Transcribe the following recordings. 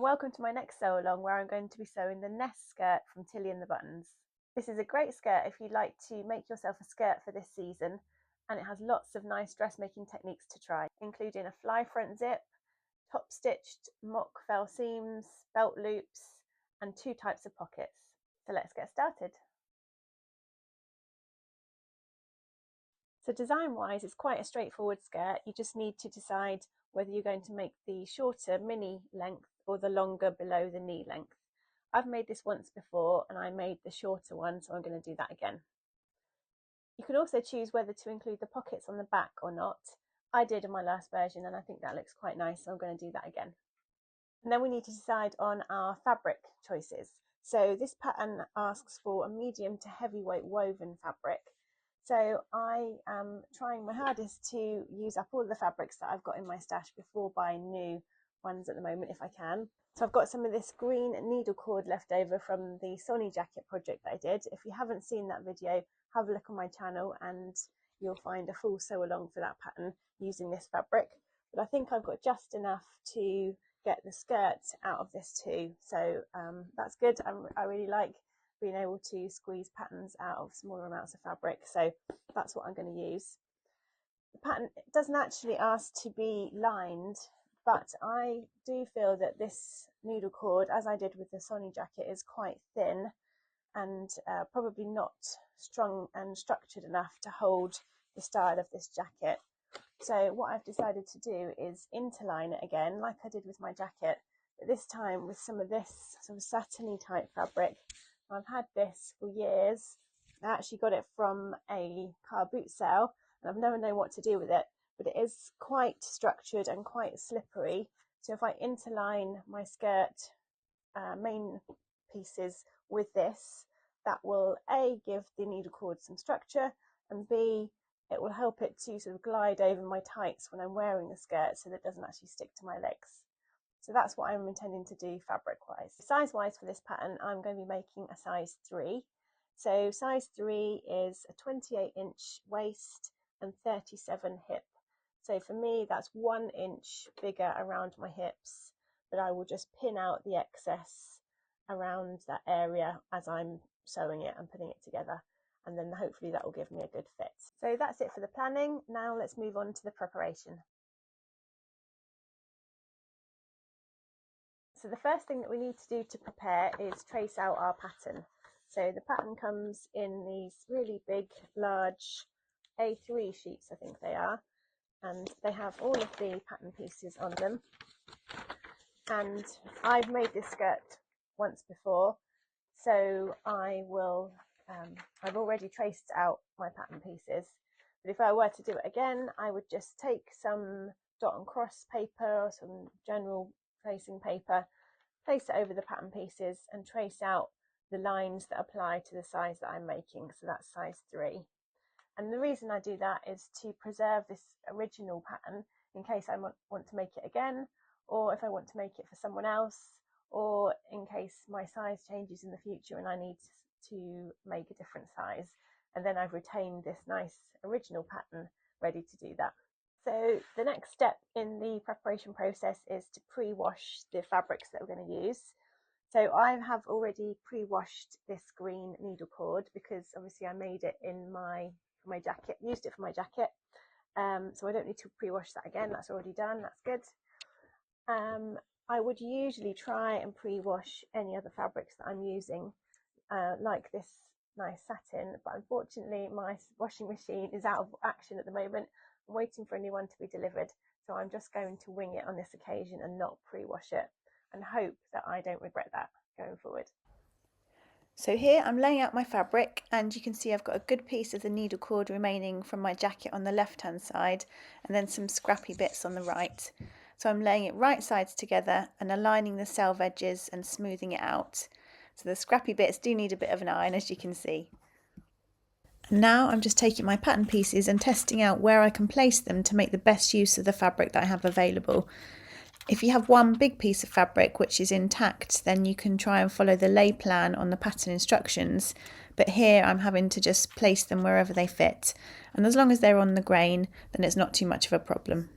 and welcome to my next sew along where I'm going to be sewing the Ness skirt from Tilly and the Buttons. This is a great skirt if you'd like to make yourself a skirt for this season, and it has lots of nice dressmaking techniques to try, including a fly front zip, top stitched mock fell seams, belt loops and 2 types of pockets. So let's get started. So design wise it's quite a straightforward skirt. You just need to decide whether you're going to make the shorter mini length or the longer below the knee length. I've made this once before and I made the shorter one, so I'm going to do that again. You can also choose whether to include the pockets on the back or not. I did in my last version and I think that looks quite nice, so I'm going to do that again. And then we need to decide on our fabric choices. So this pattern asks for a medium to heavyweight woven fabric. So I am trying my hardest to use up all the fabrics that I've got in my stash before buying new ones at the moment if I can. So I've got some of this green needle cord left over from the Sonny jacket project that I did. If you haven't seen that video, have a look on my channel and you'll find a full sew along for that pattern using this fabric. But I think I've got just enough to get the skirt out of this too. So that's good. I really like being able to squeeze patterns out of smaller amounts of fabric, so that's what I'm going to use. The pattern doesn't actually ask to be lined, but I do feel that this needle cord, as I did with the Sonny jacket, is quite thin and probably not strong and structured enough to hold the style of this jacket. So what I've decided to do is interline it again like I did with my jacket, but this time with some of this sort of satiny type fabric. I've had this for years. I actually got it from a car boot sale and I've never known what to do with it, but it is quite structured and quite slippery. So if I interline my skirt main pieces with this, that will A, give the needle cord some structure, and B, it will help it to sort of glide over my tights when I'm wearing the skirt so that it doesn't actually stick to my legs. So that's what I'm intending to do fabric wise. Size wise for this pattern, I'm going to be making a size 3. So size 3 is a 28-inch waist and 37 hip. So for me, that's 1 inch bigger around my hips, but I will just pin out the excess around that area as I'm sewing it and putting it together. And then hopefully that will give me a good fit. So that's it for the planning. Now let's move on to the preparation. So the first thing that we need to do to prepare is trace out our pattern. So the pattern comes in these really big, large A3 sheets, I think they are, and they have all of the pattern pieces on them. And I've made this skirt once before, so I will, I've already traced out my pattern pieces. But if I were to do it again, I would just take some dot and cross paper or some general tracing paper, place it over the pattern pieces and trace out the lines that apply to the size that I'm making. So that's size 3. And the reason I do that is to preserve this original pattern in case I want to make it again, or if I want to make it for someone else, or in case my size changes in the future and I need to make a different size. And then I've retained this nice original pattern ready to do that. So the next step in the preparation process is to pre-wash the fabrics that we're going to use. So I have already pre-washed this green needle cord because obviously I made it in my jacket, used it for my jacket. So I don't need to pre-wash that again. That's already done. That's good. I would usually try and pre-wash any other fabrics that I'm using, like this nice satin, but unfortunately my washing machine is out of action at the moment. I'm waiting for a new one to be delivered, so I'm just going to wing it on this occasion and not pre-wash it, and hope that I don't regret that going forward. So here I'm laying out my fabric, and you can see I've got a good piece of the needle cord remaining from my jacket on the left hand side and then some scrappy bits on the right. So I'm laying it right sides together and aligning the selve edges and smoothing it out. So the scrappy bits do need a bit of an iron, as you can see. And now I'm just taking my pattern pieces and testing out where I can place them to make the best use of the fabric that I have available. If you have one big piece of fabric which is intact, then you can try and follow the lay plan on the pattern instructions, but here I'm having to just place them wherever they fit, and as long as they're on the grain then it's not too much of a problem.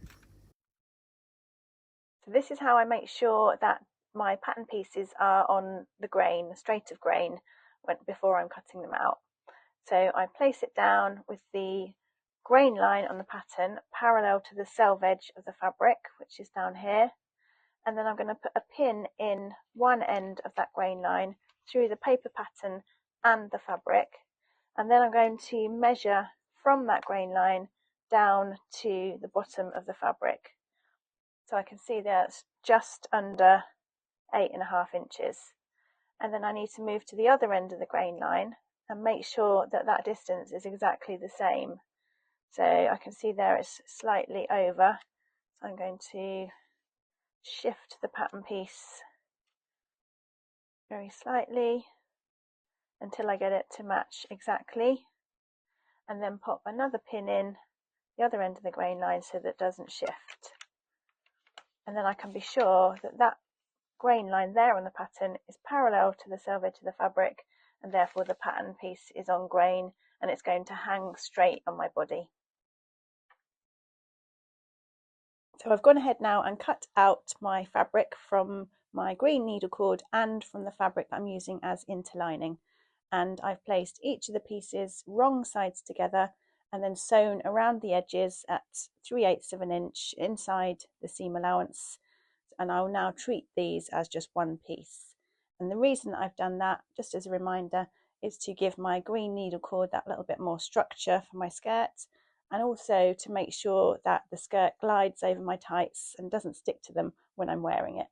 So this is how I make sure that my pattern pieces are on the grain, the straight of grain, before I'm cutting them out. So I place it down with the grain line on the pattern parallel to the selve edge of the fabric, which is down here, and then I'm going to put a pin in one end of that grain line through the paper pattern and the fabric, and then I'm going to measure from that grain line down to the bottom of the fabric. So I can see that's just under 8.5 inches, and then I need to move to the other end of the grain line and make sure that that distance is exactly the same. So I can see there it's slightly over, so I'm going to shift the pattern piece very slightly until I get it to match exactly, and then pop another pin in the other end of the grain line so that it doesn't shift. And then I can be sure that that grain line there on the pattern is parallel to the selve edge of the fabric, and therefore the pattern piece is on grain and it's going to hang straight on my body. So I've gone ahead now and cut out my fabric from my green needle cord and from the fabric I'm using as interlining, and I've placed each of the pieces wrong sides together and then sewn around the edges at 3/8 of an inch inside the seam allowance, and I'll now treat these as just one piece. And the reason I've done that, just as a reminder, is to give my green needle cord that little bit more structure for my skirt, and also to make sure that the skirt glides over my tights and doesn't stick to them when I'm wearing it.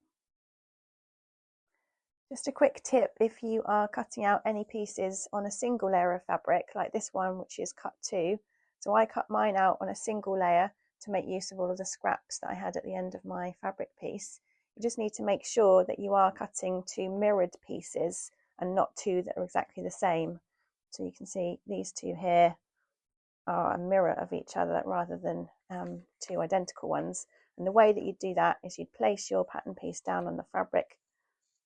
Just a quick tip if you are cutting out any pieces on a single layer of fabric, like this one, which is cut 2. So I cut mine out on a single layer to make use of all of the scraps that I had at the end of my fabric piece. You just need to make sure that you are cutting 2 mirrored pieces and not 2 that are exactly the same. So you can see these 2 here are a mirror of each other rather than 2 identical ones. And the way that you do that is you'd place your pattern piece down on the fabric,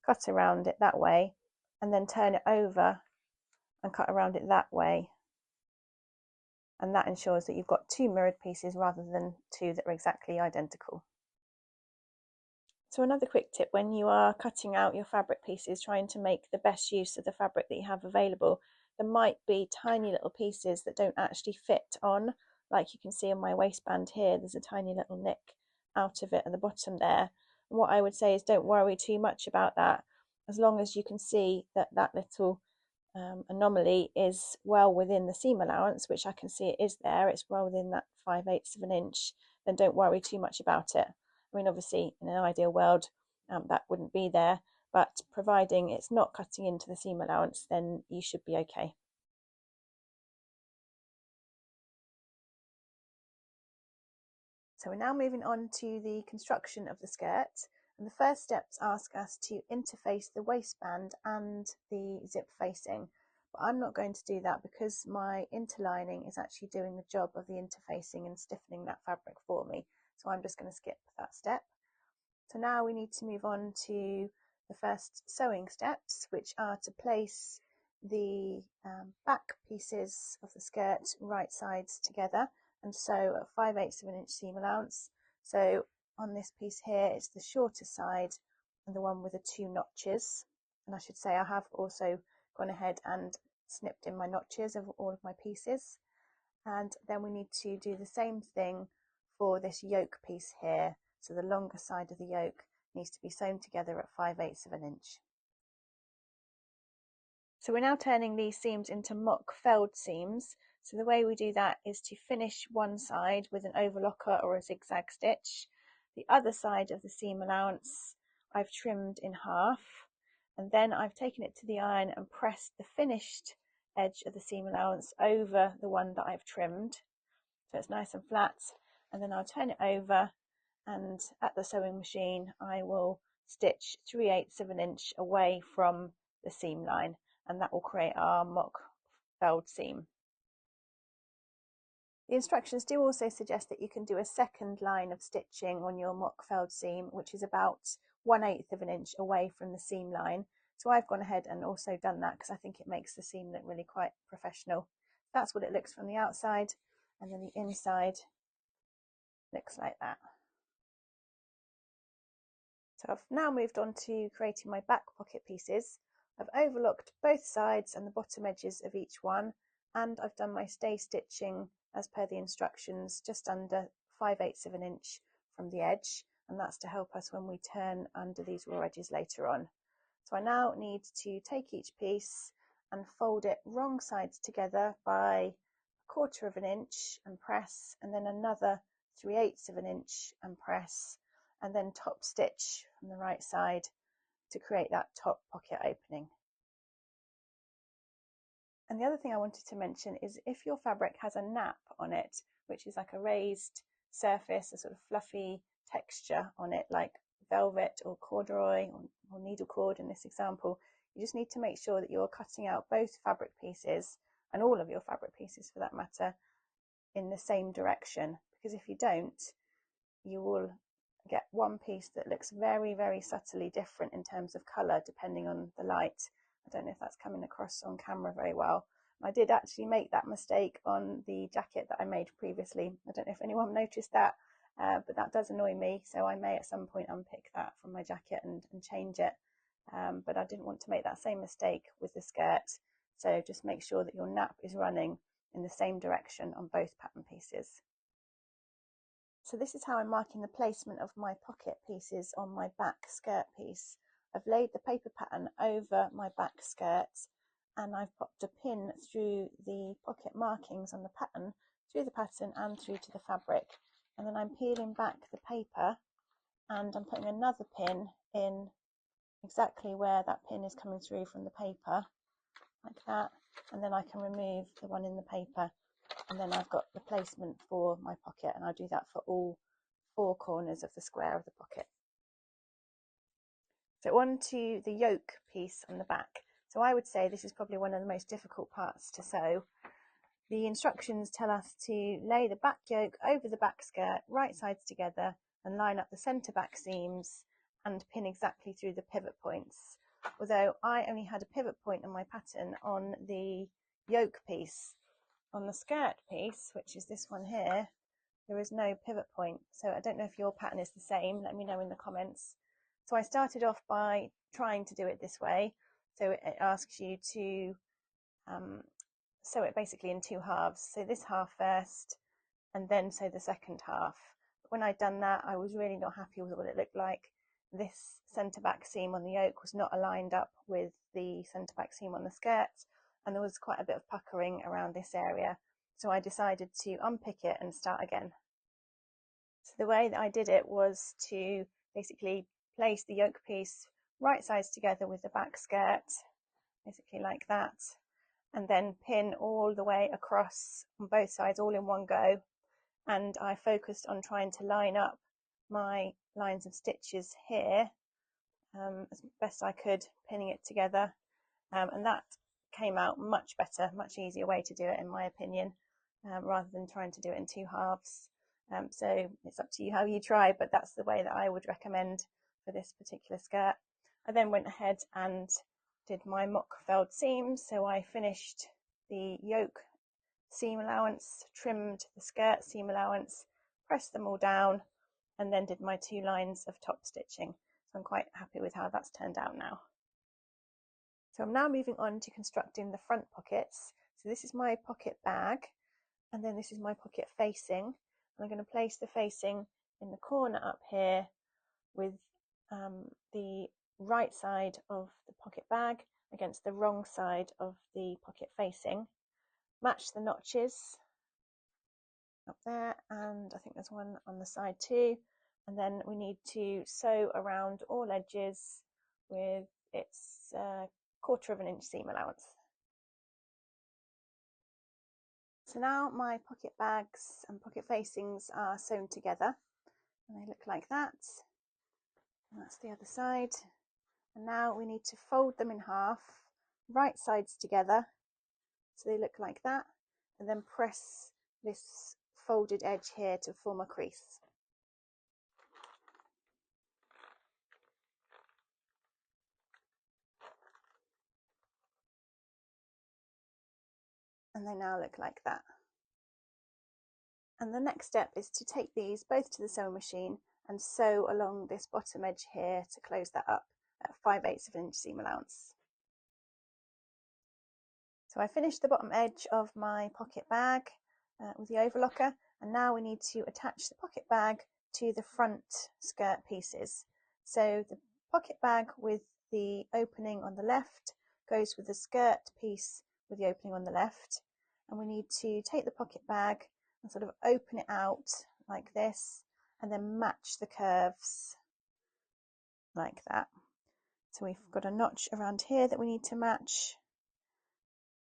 cut around it that way, and then turn it over and cut around it that way, and that ensures that you've got 2 mirrored pieces rather than 2 that are exactly identical. So another quick tip when you are cutting out your fabric pieces, trying to make the best use of the fabric that you have available, there might be tiny little pieces that don't actually fit on, like you can see on my waistband here, there's a tiny little nick out of it at the bottom there. And what I would say is don't worry too much about that, as long as you can see that that little anomaly is well within the seam allowance, which I can see it is there, it's well within that 5/8 of an inch, then don't worry too much about it. I mean, obviously in an ideal world that wouldn't be there, but providing it's not cutting into the seam allowance, then you should be okay. So we're now moving on to the construction of the skirt, and the first steps ask us to interface the waistband and the zip facing, but I'm not going to do that because my interlining is actually doing the job of the interfacing and stiffening that fabric for me, so I'm just going to skip that step. So now we need to move on to the first sewing steps, which are to place the back pieces of the skirt right sides together and sew at 5/8 of an inch seam allowance. So on this piece here, it's the shorter side and the one with the 2 notches. And I should say I have also gone ahead and snipped in my notches of all of my pieces. And then we need to do the same thing for this yoke piece here. So the longer side of the yoke needs to be sewn together at 5/8 of an inch. So we're now turning these seams into mock felled seams. So the way we do that is to finish one side with an overlocker or a zigzag stitch. The other side of the seam allowance I've trimmed in half, and then I've taken it to the iron and pressed the finished edge of the seam allowance over the one that I've trimmed, so it's nice and flat. And then I'll turn it over, and at the sewing machine I will stitch 3/8 of an inch away from the seam line, and that will create our mock felled seam. The instructions do also suggest that you can do a second line of stitching on your mock felled seam, which is about 1/8 of an inch away from the seam line. So I've gone ahead and also done that because I think it makes the seam look really quite professional. That's what it looks from the outside, and then the inside looks like that. So I've now moved on to creating my back pocket pieces. I've overlocked both sides and the bottom edges of each one, and I've done my stay stitching as per the instructions, just under 5/8 of an inch from the edge, and that's to help us when we turn under these raw edges later on. So I now need to take each piece and fold it wrong sides together by 1/4 of an inch and press, and then another 3/8 of an inch and press, and then top stitch from the right side to create that top pocket opening. And the other thing I wanted to mention is if your fabric has a nap on it, which is like a raised surface, a sort of fluffy texture on it, like velvet or corduroy or needle cord in this example, you just need to make sure that you're cutting out both fabric pieces, and all of your fabric pieces for that matter, in the same direction, because if you don't, you will get one piece that looks very, very subtly different in terms of colour depending on the light. I don't know if that's coming across on camera very well. I did actually make that mistake on the jacket that I made previously. I don't know if anyone noticed that, but that does annoy me, so I may at some point unpick that from my jacket and change it. But I didn't want to make that same mistake with the skirt, so just make sure that your nap is running in the same direction on both pattern pieces. So this is how I'm marking the placement of my pocket pieces on my back skirt piece. I've laid the paper pattern over my back skirt, and I've popped a pin through the pocket markings on the pattern, through the pattern and through to the fabric. And then I'm peeling back the paper and I'm putting another pin in exactly where that pin is coming through from the paper, like that. And then I can remove the one in the paper, and then I've got the placement for my pocket, and I'll do that for all 4 corners of the square of the pocket. So on to the yoke piece on the back. So I would say this is probably one of the most difficult parts to sew. The instructions tell us to lay the back yoke over the back skirt, right sides together, and line up the centre back seams and pin exactly through the pivot points. Although I only had a pivot point on my pattern on the yoke piece. On the skirt piece, which is this one here, there is no pivot point. So I don't know if your pattern is the same. Let me know in the comments. So I started off by trying to do it this way. So it asks you to sew it basically in 2 halves. So this half first, and then sew the second half. But when I'd done that, I was really not happy with what it looked like. This centre back seam on the yoke was not aligned up with the centre back seam on the skirt, and there was quite a bit of puckering around this area. So I decided to unpick it and start again. So the way that I did it was to basically place the yoke piece right sides together with the back skirt, basically like that, and then pin all the way across on both sides, all in one go. And I focused on trying to line up my lines of stitches here as best I could, pinning it together, and that came out much better, much easier way to do it in my opinion, rather than trying to do it in 2 halves. So it's up to you how you try, but that's the way that I would recommend for this particular skirt. I then went ahead and did my mock felled seams, so I finished the yoke seam allowance, trimmed the skirt seam allowance, pressed them all down, and then did my 2 lines of top stitching. So I'm quite happy with how that's turned out now. So I'm now moving on to constructing the front pockets. So this is my pocket bag, and then this is my pocket facing. And I'm going to place the facing in the corner up here with the right side of the pocket bag against the wrong side of the pocket facing. Match the notches up there, and I think there's one on the side too. And then we need to sew around all edges with its 1/4 of an inch seam allowance. So now my pocket bags and pocket facings are sewn together, and they look like that. And that's the other side. And now we need to fold them in half, right sides together, so they look like that, and then press this folded edge here to form a crease. And they now look like that. And the next step is to take these both to the sewing machine and sew along this bottom edge here to close that up at 5/8 of an inch seam allowance. So I finished the bottom edge of my pocket bag with the overlocker, and now we need to attach the pocket bag to the front skirt pieces. So the pocket bag with the opening on the left goes with the skirt piece with the opening on the left, and we need to take the pocket bag and sort of open it out like this and then match the curves like that. So we've got a notch around here that we need to match,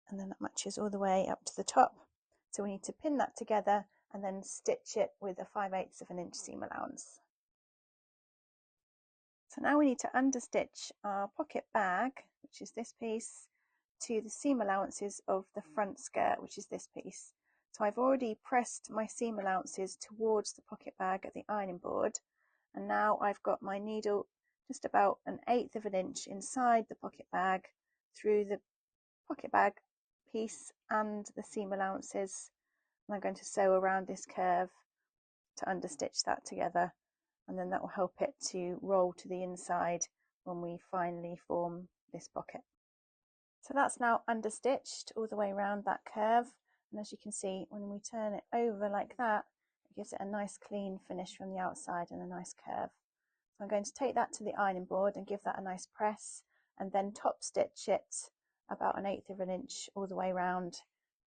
and then that matches all the way up to the top. So we need to pin that together and then stitch it with a 5/8 of an inch seam allowance. So now we need to understitch our pocket bag, which is this piece, to the seam allowances of the front skirt, which is this piece. So I've already pressed my seam allowances towards the pocket bag at the ironing board, and now I've got my needle just about 1/8 of an inch inside the pocket bag through the pocket bag piece and the seam allowances, and I'm going to sew around this curve to understitch that together, and then that will help it to roll to the inside when we finally form this pocket. So that's now understitched all the way around that curve, and as you can see, when we turn it over like that, it gives it a nice clean finish from the outside and a nice curve. So I'm going to take that to the ironing board and give that a nice press, and then top stitch it about 1/8 of an inch all the way around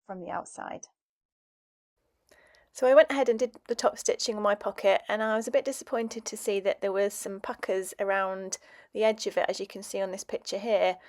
from the outside. So I went ahead and did the top stitching on my pocket, and I was a bit disappointed to see that there was some puckers around the edge of it, as you can see on this picture here.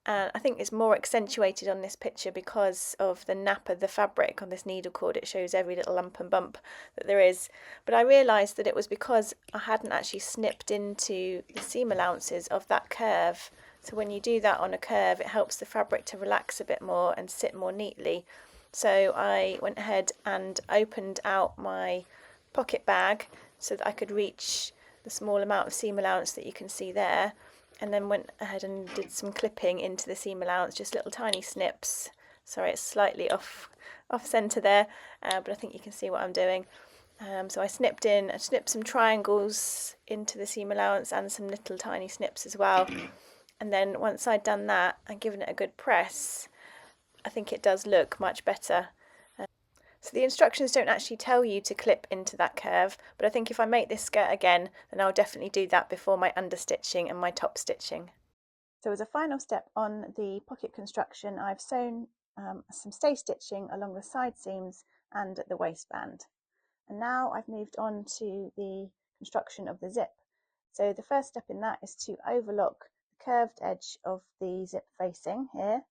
And I think it's more accentuated on this picture because of the nap of the fabric on this needle cord. It shows every little lump and bump that there is. But I realised that it was because I hadn't actually snipped into the seam allowances of that curve. So when you do that on a curve, it helps the fabric to relax a bit more and sit more neatly. So I went ahead and opened out my pocket bag so that I could reach the small amount of seam allowance that you can see there, and then went ahead and did some clipping into the seam allowance, just little tiny snips. Sorry, it's slightly off centre there, but I think you can see what I'm doing. So I snipped some triangles into the seam allowance and some little tiny snips as well. And then once I'd done that and given it a good press, I think it does look much better. So the instructions don't actually tell you to clip into that curve, but I think if I make this skirt again, then I'll definitely do that before my understitching and my top stitching. So as a final step on the pocket construction, I've sewn some stay stitching along the side seams and at the waistband. And now I've moved on to the construction of the zip. So the first step in that is to overlock the curved edge of the zip facing here,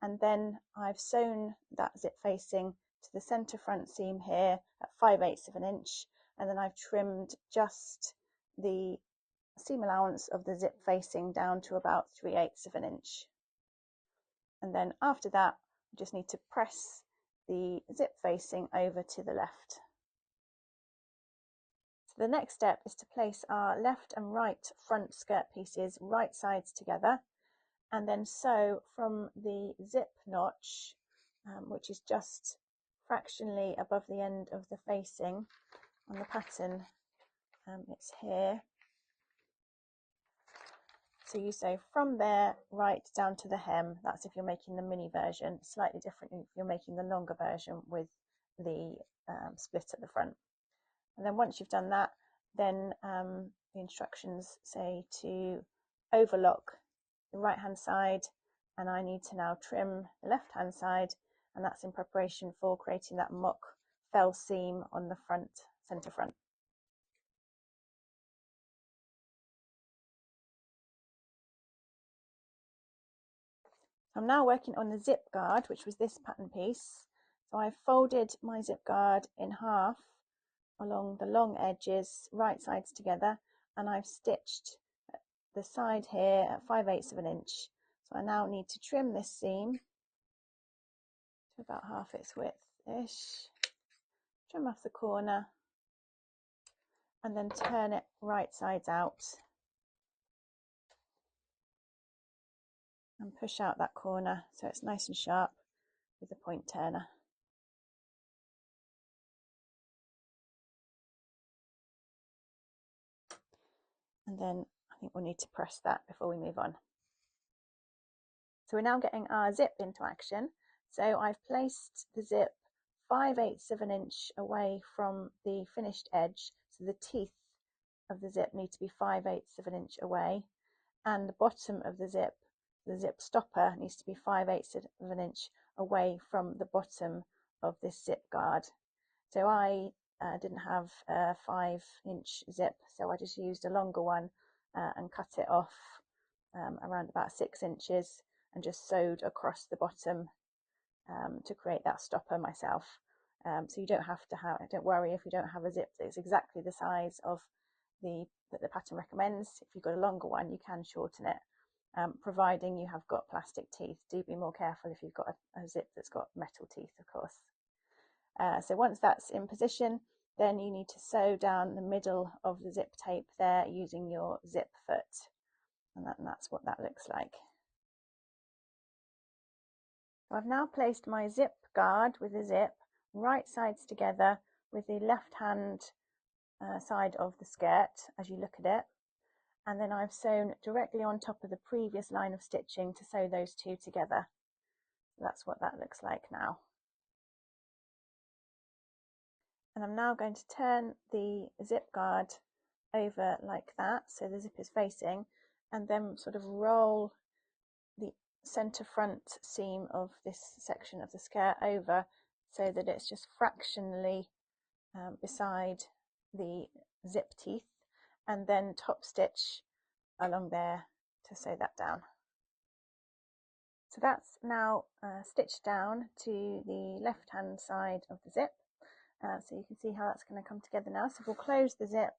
and then I've sewn that zip facing to the centre front seam here at 5/8 of an inch, and then I've trimmed just the seam allowance of the zip facing down to about 3/8 of an inch. And then after that, we just need to press the zip facing over to the left. So the next step is to place our left and right front skirt pieces right sides together, and then sew from the zip notch, which is just fractionally above the end of the facing on the pattern. It's here. So you sew from there right down to the hem. That's if you're making the mini version. Slightly different if you're making the longer version with the split at the front. And then once you've done that, then the instructions say to overlock the right hand side, and I need to now trim the left hand side, and that's in preparation for creating that mock fell seam on the front, centre front. I'm now working on the zip guard, which was this pattern piece. So I've folded my zip guard in half along the long edges, right sides together, and I've stitched the side here at 5/8 of an inch. So I now need to trim this seam to about half its width-ish, trim off the corner, and then turn it right sides out and push out that corner so it's nice and sharp with the point turner. and then I think we'll need to press that before we move on. So we're now getting our zip into action. So I've placed the zip 5/8 of an inch away from the finished edge, so the teeth of the zip need to be 5/8 of an inch away, and the bottom of the zip stopper, needs to be 5/8 of an inch away from the bottom of this zip guard. So I didn't have a 5-inch zip, so I just used a longer one and cut it off around about 6 inches and just sewed across the bottom to create that stopper myself. So you don't have to don't worry if you don't have a zip that's exactly the size of that the pattern recommends. If you've got a longer one, you can shorten it, providing you have got plastic teeth. Do be more careful if you've got a zip that's got metal teeth, of course. So once that's in position, then you need to sew down the middle of the zip tape there using your zip foot, and that's what that looks like. So I've now placed my zip guard with the zip right sides together with the left hand side of the skirt as you look at it, and then I've sewn directly on top of the previous line of stitching to sew those two together. So that's what that looks like now. And I'm now going to turn the zip guard over like that, so the zip is facing, and then sort of roll the centre front seam of this section of the skirt over so that it's just fractionally beside the zip teeth, and then top stitch along there to sew that down. So that's now stitched down to the left hand side of the zip. So you can see how that's going to come together now. So we'll close the zip,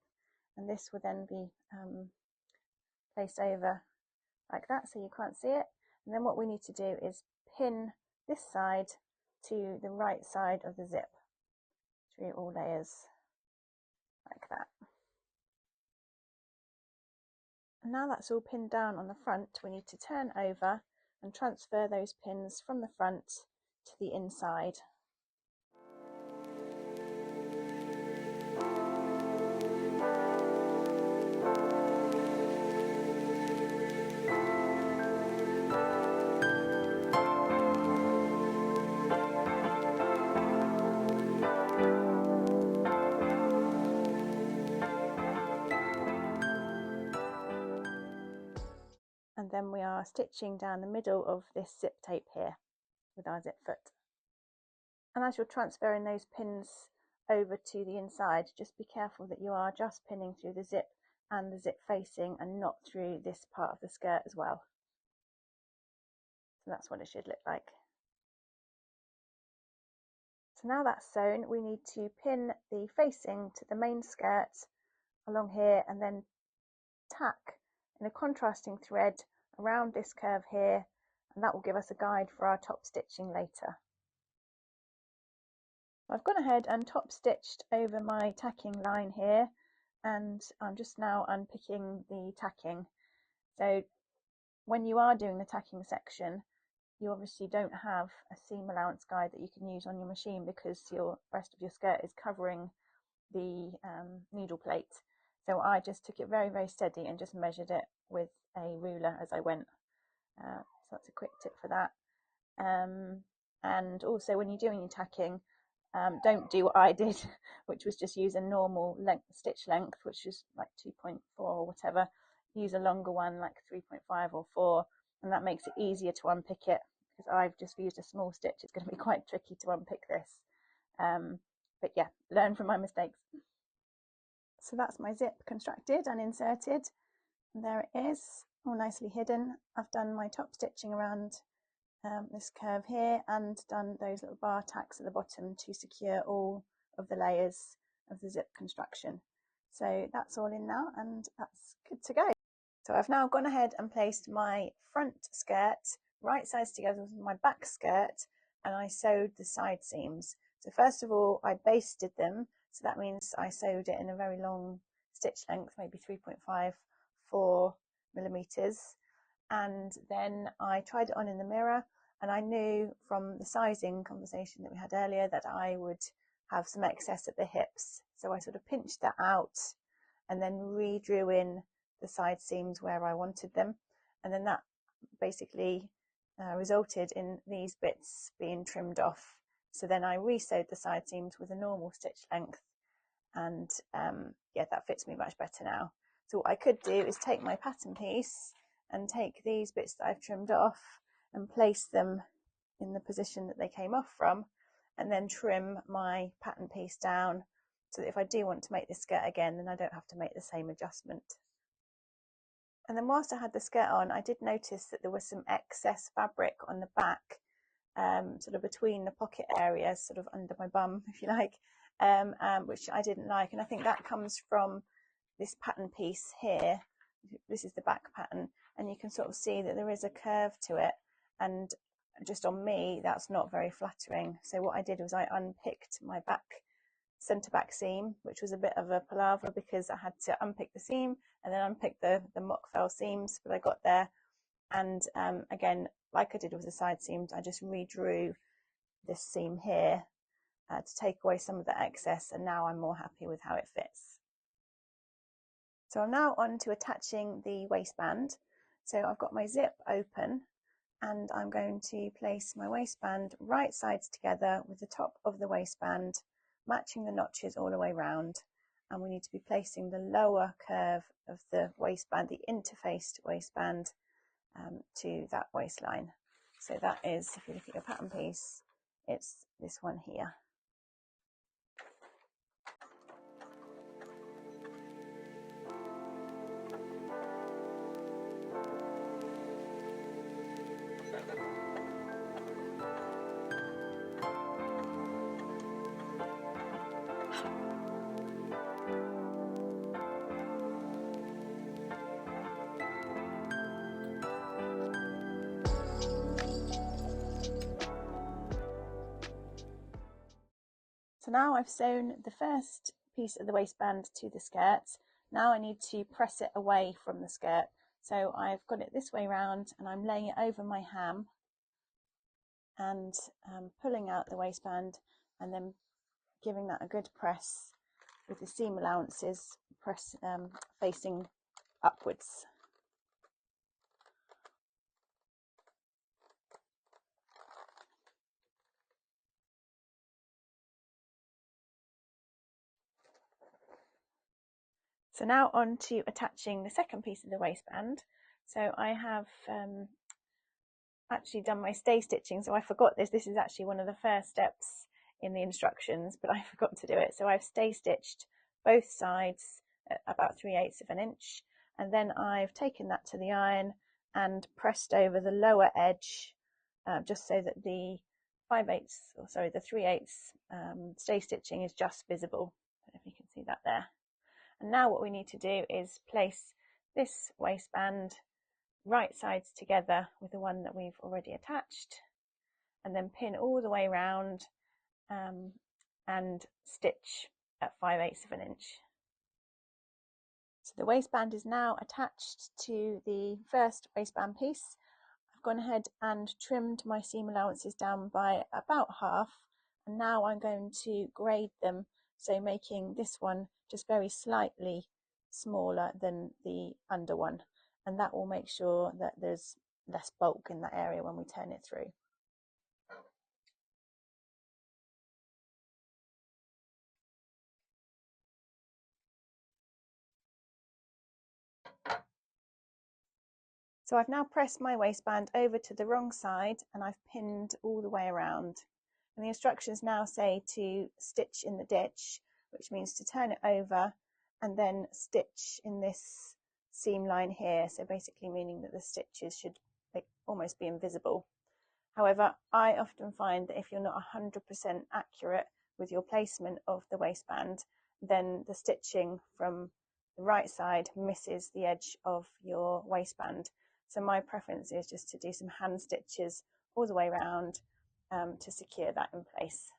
and this will then be placed over like that so you can't see it. And then what we need to do is pin this side to the right side of the zip through all layers like that. And now that's all pinned down on the front, we need to turn over and transfer those pins from the front to the inside. And then we are stitching down the middle of this zip tape here with our zip foot. And as you're transferring those pins over to the inside, just be careful that you are just pinning through the zip and the zip facing and not through this part of the skirt as well. So that's what it should look like. So now that's sewn, we need to pin the facing to the main skirt along here and then tack in a contrasting thread around this curve here, and that will give us a guide for our top stitching later. I've gone ahead and top stitched over my tacking line here, and I'm just now unpicking the tacking. So when you are doing the tacking section, you obviously don't have a seam allowance guide that you can use on your machine because the rest of your skirt is covering the needle plate. So I just took it very, very steady and just measured it with a ruler as I went. So that's a quick tip for that. And also when you're doing your tacking, don't do what I did, which was just use a normal stitch length, which is like 2.4 or whatever. Use a longer one like 3.5 or 4, and that makes it easier to unpick it, because I've just used a small stitch. It's going to be quite tricky to unpick this. But yeah, learn from my mistakes. So that's my zip constructed and inserted, and there it is, all nicely hidden. I've done my top stitching around this curve here and done those little bar tacks at the bottom to secure all of the layers of the zip construction. So that's all in now, and that's good to go. So I've now gone ahead and placed my front skirt right sides together with my back skirt, and I sewed the side seams. So first of all, I basted them. So that means I sewed it in a very long stitch length, maybe 3.5, 4 millimeters. And then I tried it on in the mirror, and I knew from the sizing conversation that we had earlier that I would have some excess at the hips. So I sort of pinched that out and then redrew in the side seams where I wanted them, and then that basically resulted in these bits being trimmed off. So then I re-sewed the side seams with a normal stitch length, and yeah, that fits me much better now. So what I could do is take my pattern piece and take these bits that I've trimmed off and place them in the position that they came off from, and then trim my pattern piece down so that if I do want to make this skirt again, then I don't have to make the same adjustment. And then whilst I had the skirt on, I did notice that there was some excess fabric on the back, sort of between the pocket areas, sort of under my bum, if you like, which I didn't like. And I think that comes from this pattern piece here. This is the back pattern, and you can sort of see that there is a curve to it, and just on me that's not very flattering. So what I did was I unpicked my centre back seam, which was a bit of a palaver because I had to unpick the seam and then unpick the mock fell seams, but I got there. And again, like I did with the side seams, I just redrew this seam here to take away some of the excess, and now I'm more happy with how it fits. So I'm now on to attaching the waistband. So I've got my zip open, and I'm going to place my waistband right sides together with the top of the waistband matching the notches all the way round, and we need to be placing the lower curve of the waistband, the interfaced waistband, to that waistline. So that is, if you look at your pattern piece, it's this one here. So now I've sewn the first piece of the waistband to the skirt. Now I need to press it away from the skirt. So I've got it this way round, and I'm laying it over my ham and pulling out the waistband, and then giving that a good press with the seam allowances facing upwards. So now on to attaching the second piece of the waistband. So I have actually done my stay stitching, so I forgot this. This is actually one of the first steps in the instructions, but I forgot to do it. So I've stay stitched both sides at about 3/8 of an inch, and then I've taken that to the iron and pressed over the lower edge, just so that the 3/8 stay stitching is just visible. I don't know if you can see that there. And now what we need to do is place this waistband right sides together with the one that we've already attached, and then pin all the way around and stitch at 5/8 of an inch. So the waistband is now attached to the first waistband piece. I've gone ahead and trimmed my seam allowances down by about half, and now I'm going to grade them, so making this one just very slightly smaller than the under one, and that will make sure that there's less bulk in that area when we turn it through. So I've now pressed my waistband over to the wrong side, and I've pinned all the way around. And the instructions now say to stitch in the ditch, which means to turn it over and then stitch in this seam line here. So basically meaning that the stitches should almost be invisible. However, I often find that if you're not 100% accurate with your placement of the waistband, then the stitching from the right side misses the edge of your waistband. So my preference is just to do some hand stitches all the way around to secure that in place.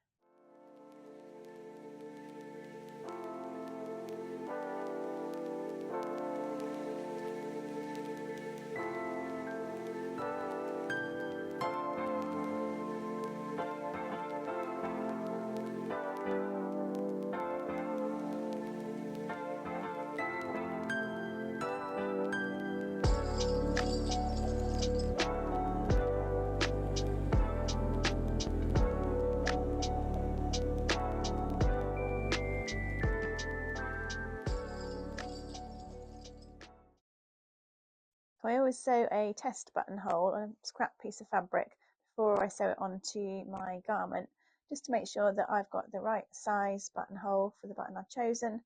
So I always sew a test buttonhole, a scrap piece of fabric, before I sew it onto my garment, just to make sure that I've got the right size buttonhole for the button I've chosen,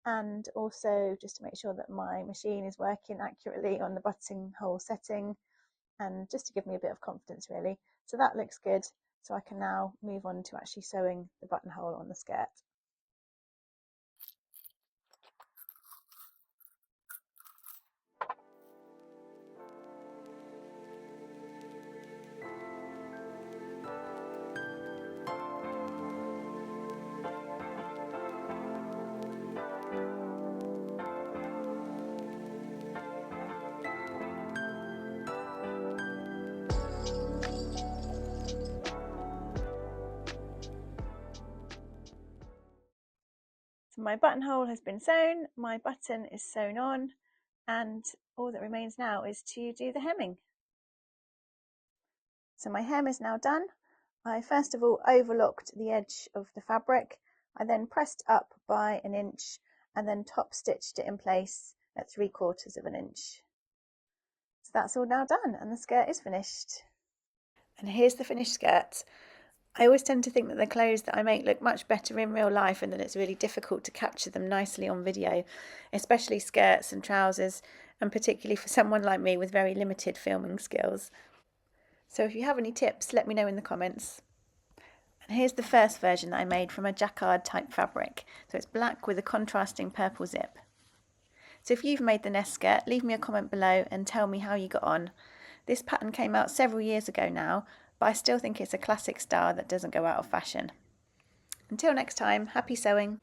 and also just to make sure that my machine is working accurately on the buttonhole setting, and just to give me a bit of confidence really. So that looks good, so I can now move on to actually sewing the buttonhole on the skirt. So my buttonhole has been sewn, my button is sewn on, and all that remains now is to do the hemming. So my hem is now done. I first of all overlocked the edge of the fabric. I then pressed up by an inch and then top stitched it in place at 3/4 of an inch. So that's all now done and the skirt is finished. And here's the finished skirt. I always tend to think that the clothes that I make look much better in real life and that it's really difficult to capture them nicely on video, especially skirts and trousers, and particularly for someone like me with very limited filming skills. So if you have any tips, let me know in the comments. And here's the first version that I made from a jacquard type fabric. So it's black with a contrasting purple zip. So if you've made the Ness skirt, leave me a comment below and tell me how you got on. This pattern came out several years ago now, but I still think it's a classic style that doesn't go out of fashion. Until next time, happy sewing!